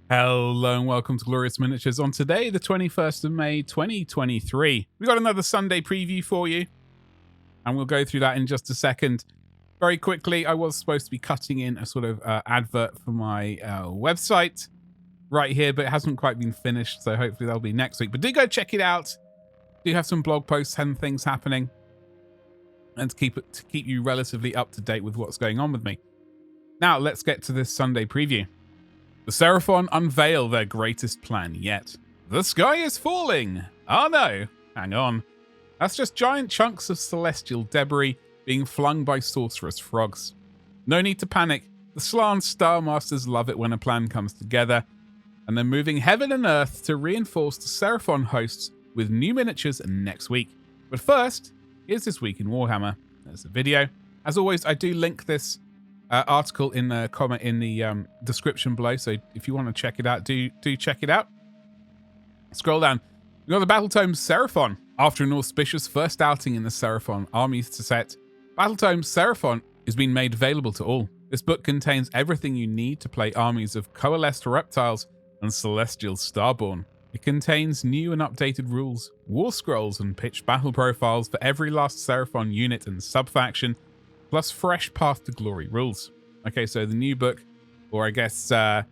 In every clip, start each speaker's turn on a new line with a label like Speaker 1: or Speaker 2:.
Speaker 1: Hello and welcome to Glorious Miniatures on today, the 21st of May, 2023. We've got another Sunday preview for you, and we'll go through that in just a second. Very quickly, I was supposed to be cutting in a sort of advert for my website right here, but it hasn't quite been finished, so hopefully that'll be next week. But do go check it out. Do have some blog posts and things happening, and to keep you relatively up to date with what's going on with me. Now, let's get to this Sunday preview. The Seraphon unveil their greatest plan yet. The sky is falling! Oh no, hang on. That's just giant chunks of celestial debris being flung by sorcerous frogs. No need to panic. The Slann Starmasters love it when a plan comes together, and they're moving heaven and earth to reinforce the Seraphon hosts with new miniatures next week. But first, here's This Week in Warhammer. There's a video. As always, I do link this article in the comment in the description below, so if you want to check it out, do check it out. Scroll down. We've got the Battletome Seraphon. After an auspicious first outing in the Seraphon armies set, Battletome Seraphon is being made available to all. This book contains everything you need to play armies of coalesced reptiles and celestial starborn. It contains new and updated rules, war scrolls, and pitched battle profiles for every last Seraphon unit and sub-faction, plus fresh Path to Glory rules. Okay, so the new book, or I guess the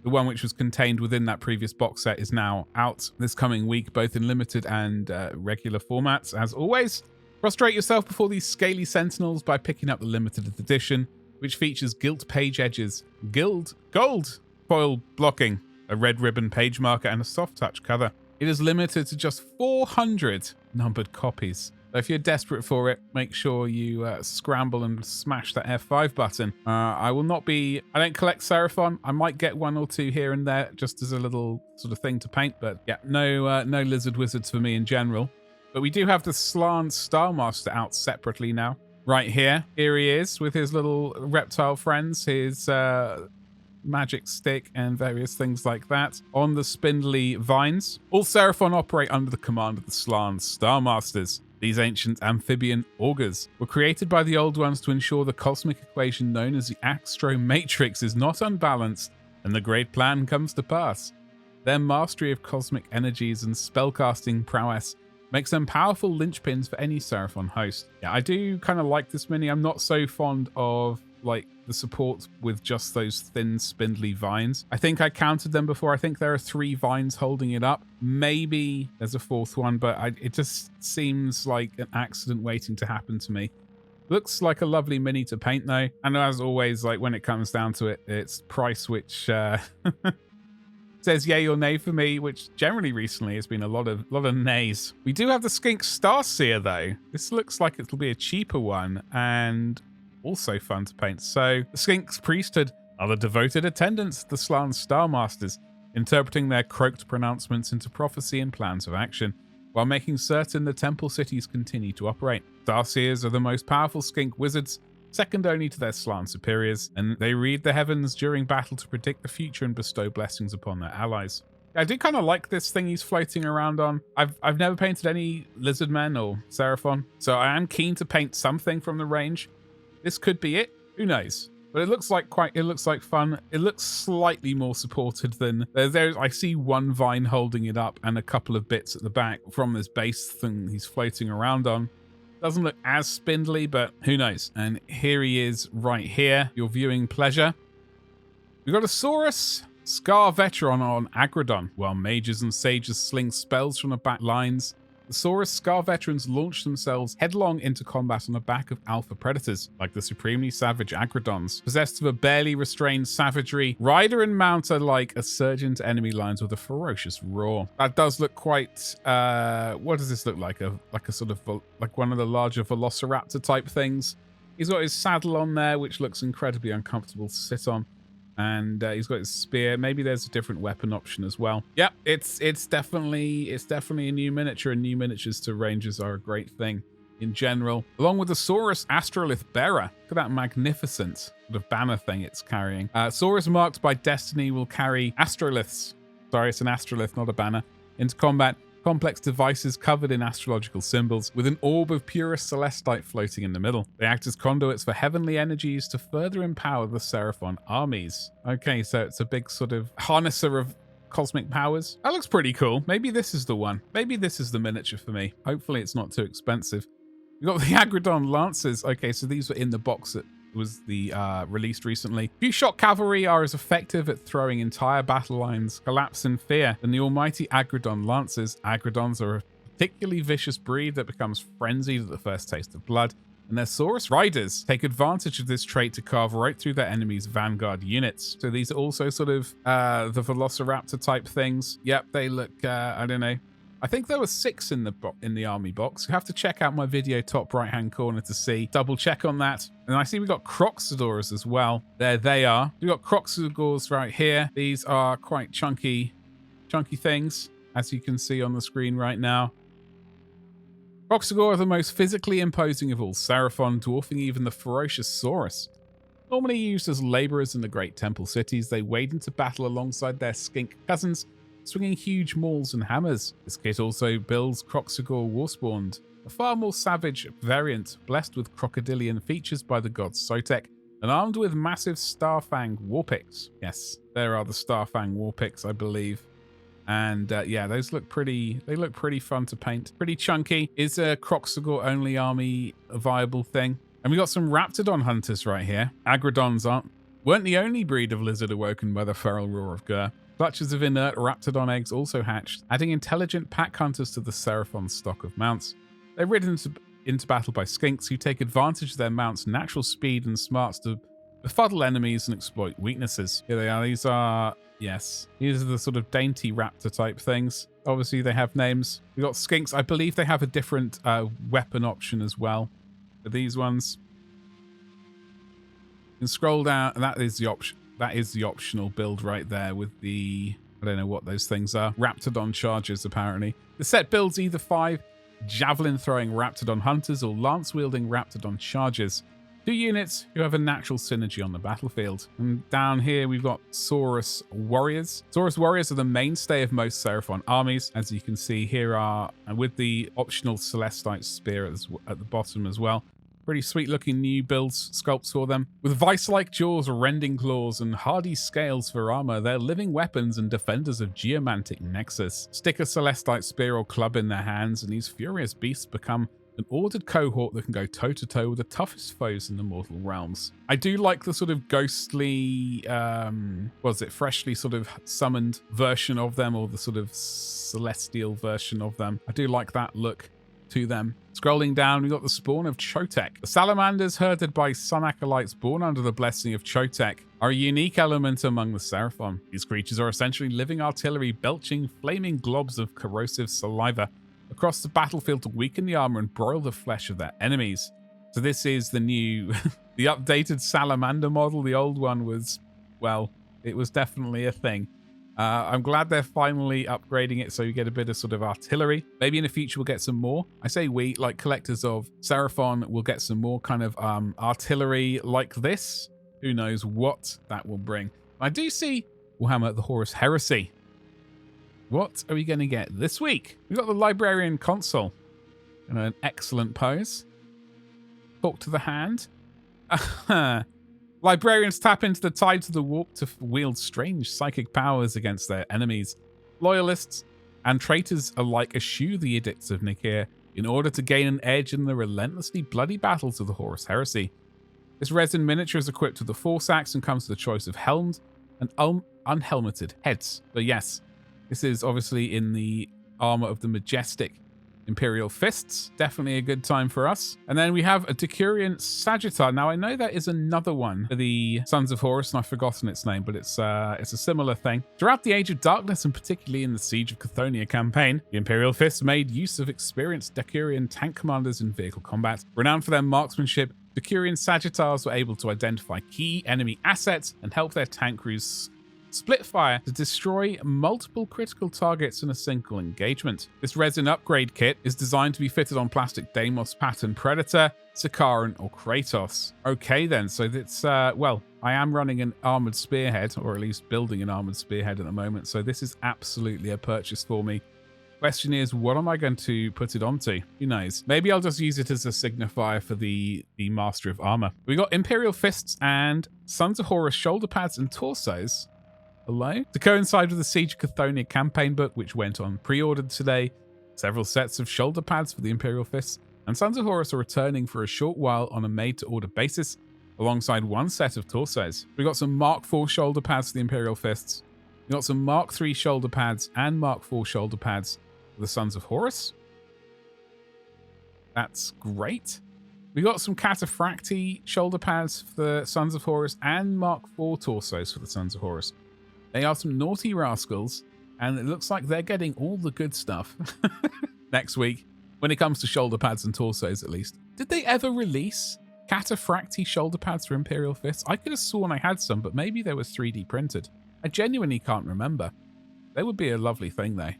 Speaker 1: one which was contained within that previous box set, is now out this coming week, both in limited and regular formats. As always, frustrate yourself before these scaly sentinels by picking up the limited edition, which features gilt page edges, gold foil blocking, a red ribbon page marker, and a soft touch cover. It is limited to just 400 numbered copies. So if you're desperate for it, make sure you scramble and smash that F5 button. I don't collect Seraphon. I might get one or two here and there just as a little sort of thing to paint. But yeah, no lizard wizards for me in general. But we do have the Slann Starmaster out separately now. Right here. Here he is with his little reptile friends, his magic stick and various things like that on the spindly vines. All Seraphon operate under the command of the Slann Starmasters. These ancient amphibian augurs were created by the Old Ones to ensure the cosmic equation known as the Astro Matrix is not unbalanced and the great plan comes to pass. Their mastery of cosmic energies and spellcasting prowess makes them powerful linchpins for any Seraphon host. Yeah, I do kind of like this mini. I'm not so fond of like the support with just those thin spindly vines. I think I counted them before. I think there are 3 vines holding it up. Maybe there's a 4th one, but it just seems like an accident waiting to happen to me. Looks like a lovely mini to paint though. And as always, like when it comes down to it, it's price which says yay or nay for me, which generally recently has been a lot of nays. We do have the Skink Starseer though. This looks like it'll be a cheaper one and also fun to paint. So the Skink's Priesthood are the devoted attendants of the Slann Starmasters, interpreting their croaked pronouncements into prophecy and plans of action, while making certain the temple cities continue to operate. Starseers are the most powerful skink wizards, second only to their Slann superiors, and they read the heavens during battle to predict the future and bestow blessings upon their allies. I do kind of like this thing he's floating around on. I've never painted any lizardmen or Seraphon, so I am keen to paint something from the range. This could be it. Who knows? But it looks like fun. It looks slightly more supported than there's. I see one vine holding it up and a couple of bits at the back from this base thing he's floating around on. Doesn't look as spindly, but who knows? And here he is right here. Your viewing pleasure. We've got a Horus Scar Veteran on Agrodon, while mages and sages sling spells from the back lines. The Horus Scar Veterans launch themselves headlong into combat on the back of alpha predators, like the supremely savage Agrodons. Possessed of a barely restrained savagery, rider and mount are like a surge into enemy lines with a ferocious roar. That does look quite, what does this look like? Like a sort of, like one of the larger Velociraptor type things. He's got his saddle on there, which looks incredibly uncomfortable to sit on. And he's got his spear. Maybe there's a different weapon option as well. Yep, it's definitely a new miniature, and new miniatures to rangers are a great thing in general. Along with the Horus Astrolith Bearer. Look at that magnificent sort of banner thing it's carrying. Horus marked by destiny will carry astroliths. Sorry, it's an astrolith, not a banner. Into combat. complex devices covered in astrological symbols, with an orb of purest celestite floating in the middle. They act as conduits for heavenly energies to further empower the Seraphon armies. Okay, so it's a big sort of harnesser of cosmic powers. That looks pretty cool. Maybe this is the one. Maybe this is the miniature for me. Hopefully it's not too expensive. We've got the Agrodon Lancers. Okay, so these were in the box that was released recently. Few shot cavalry are as effective at throwing entire battle lines collapse in fear than the almighty Agrodon Lancers. Agrodons are a particularly vicious breed that becomes frenzied at the first taste of blood, and their Saurus riders take advantage of this trait to carve right through their enemy's vanguard units. So these are also sort of the Velociraptor type things. Yep, they look, I don't know. I think there were 6 in the army box. You have to check out my video top right hand corner to see. Double check on that. And I see we got Croxadors as well. There they are. We got Croxadors right here. These are quite chunky things, as you can see on the screen right now. Croxagor are the most physically imposing of all Seraphon, dwarfing even the ferocious Saurus. Normally used as laborers in the great temple cities, they wade into battle alongside their skink cousins, swinging huge mauls and hammers. This kit also builds Croxagor Warspawned, a far more savage variant, blessed with crocodilian features by the god Sotek, and armed with massive Starfang Warpix. Yes, there are the Starfang Warpix, I believe. And yeah, those look pretty. They look pretty fun to paint. Pretty chunky. Is a Croxagor only army a viable thing? And we got some Raptidon hunters right here. Agrodons weren't the only breed of lizard awoken by the feral roar of Gur. Clutches of inert Raptidon eggs also hatched, adding intelligent pack hunters to the Seraphon stock of mounts. They're ridden into battle by skinks who take advantage of their mounts' natural speed and smarts to befuddle enemies and exploit weaknesses. Here they are. These are, yes, these are the sort of dainty raptor type things. Obviously, they have names. We got skinks. I believe they have a different weapon option as well for these ones. You can scroll down, and that is the option. That is the optional build right there with the, I don't know what those things are. Raptidon chargers, apparently. The set builds either 5 javelin-throwing Raptidon hunters or lance-wielding Raptidon chargers. 2 units who have a natural synergy on the battlefield. And down here, we've got Saurus Warriors. Saurus Warriors are the mainstay of most Seraphon armies. As you can see, here are, and with the optional Celestite Spear at the bottom as well. Pretty sweet looking new builds, sculpts for them. With vice-like jaws, rending claws, and hardy scales for armor, they're living weapons and defenders of geomantic nexus. Stick a Celestite spear or club in their hands, and these furious beasts become an ordered cohort that can go toe-to-toe with the toughest foes in the mortal realms. I do like the sort of ghostly, freshly sort of summoned version of them, or the sort of celestial version of them. I do like that look to them. Scrolling down, we've got the spawn of Chotek. The salamanders herded by sun acolytes born under the blessing of Chotek are a unique element among the Seraphon. These creatures are essentially living artillery, belching flaming globs of corrosive saliva across the battlefield to weaken the armor and broil the flesh of their enemies. So this is the new, the updated salamander model. The old one was, well, it was definitely a thing. I'm glad they're finally upgrading it so you get a bit of sort of artillery. Maybe in the future we'll get some more. I say we, like collectors of Seraphon, will get some more kind of artillery like this. Who knows what that will bring. I do see Warhammer the Horus Heresy. What are we going to get this week? We've got the Librarian Consul in an excellent pose. Talk to the hand. Librarians tap into the tides of the warp to wield strange psychic powers against their enemies. Loyalists and traitors alike eschew the edicts of Nikir in order to gain an edge in the relentlessly bloody battles of the Horus Heresy. This resin miniature is equipped with the Force Axe and comes with a choice of helmed and unhelmeted heads. But yes, this is obviously in the armor of the majestic Imperial Fists. Definitely a good time for us. And then we have a Decurion Sagittar. Now, I know that is another one for the Sons of Horus, and I've forgotten its name, but it's a similar thing. Throughout the Age of Darkness, and particularly in the Siege of Cathonia campaign, the Imperial Fists made use of experienced Decurion tank commanders in vehicle combat. Renowned for their marksmanship, Decurion Sagittars were able to identify key enemy assets and help their tank crews split fire to destroy multiple critical targets in a single engagement. This resin upgrade kit is designed to be fitted on plastic Deimos pattern Predator, Sikaran, or Kratos. Okay then, so it's, well, I am running an armored spearhead, or at least building an armored spearhead at the moment, so this is absolutely a purchase for me. Question is, what am I going to put it onto? Who knows? Maybe I'll just use it as a signifier for the Master of Armor. We got Imperial Fists and Sons of Horus shoulder pads and torsos. Hello? To coincide with the Siege of Chthonian campaign book, which went on pre-ordered today, several sets of shoulder pads for the Imperial Fists and Sons of Horus are returning for a short while on a made-to-order basis, alongside one set of torsos. We got some Mark IV shoulder pads for the Imperial Fists. We got some Mark III shoulder pads and Mark IV shoulder pads for the Sons of Horus. That's great. We got some Cataphracti shoulder pads for the Sons of Horus and Mark IV torsos for the Sons of Horus. They are some naughty rascals, and it looks like they're getting all the good stuff next week, when it comes to shoulder pads and torsos at least. Did they ever release Cataphracti shoulder pads for Imperial Fists? I could have sworn I had some, but maybe they were 3D printed. I genuinely can't remember. They would be a lovely thing though.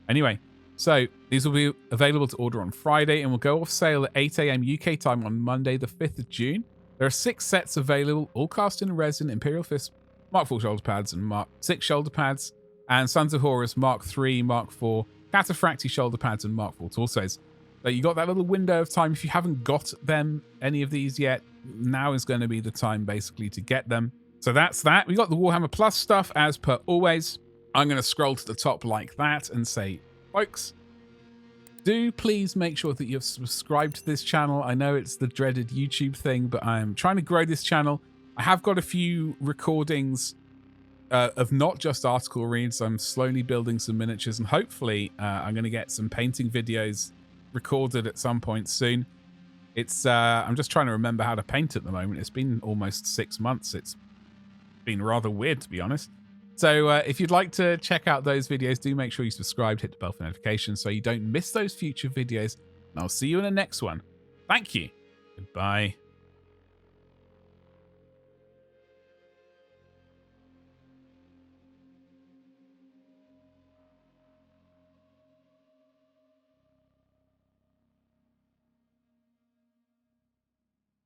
Speaker 1: Anyway, so these will be available to order on Friday and will go off sale at 8 AM UK time on Monday the 5th of June. There are 6 sets available, all cast in resin, Imperial Fist, Mark IV shoulder pads and Mark VI shoulder pads, and Sons of Horus, Mark III, Mark IV, Cataphracti shoulder pads and Mark IV torsos. So you got that little window of time. If you haven't got them, any of these yet, now is going to be the time basically to get them. So that's that. We got the Warhammer Plus stuff as per always. I'm going to scroll to the top like that and say, folks, do please make sure that you've subscribed to this channel. I know it's the dreaded YouTube thing, but I'm trying to grow this channel. I have got a few recordings of not just article reads. I'm slowly building some miniatures, and hopefully I'm going to get some painting videos recorded at some point soon. It's I'm just trying to remember how to paint at the moment. It's been almost 6 months. It's been rather weird, to be honest. So if you'd like to check out those videos, do make sure you subscribe, hit the bell for notifications so you don't miss those future videos, and I'll see you in the next one. Thank you. Goodbye.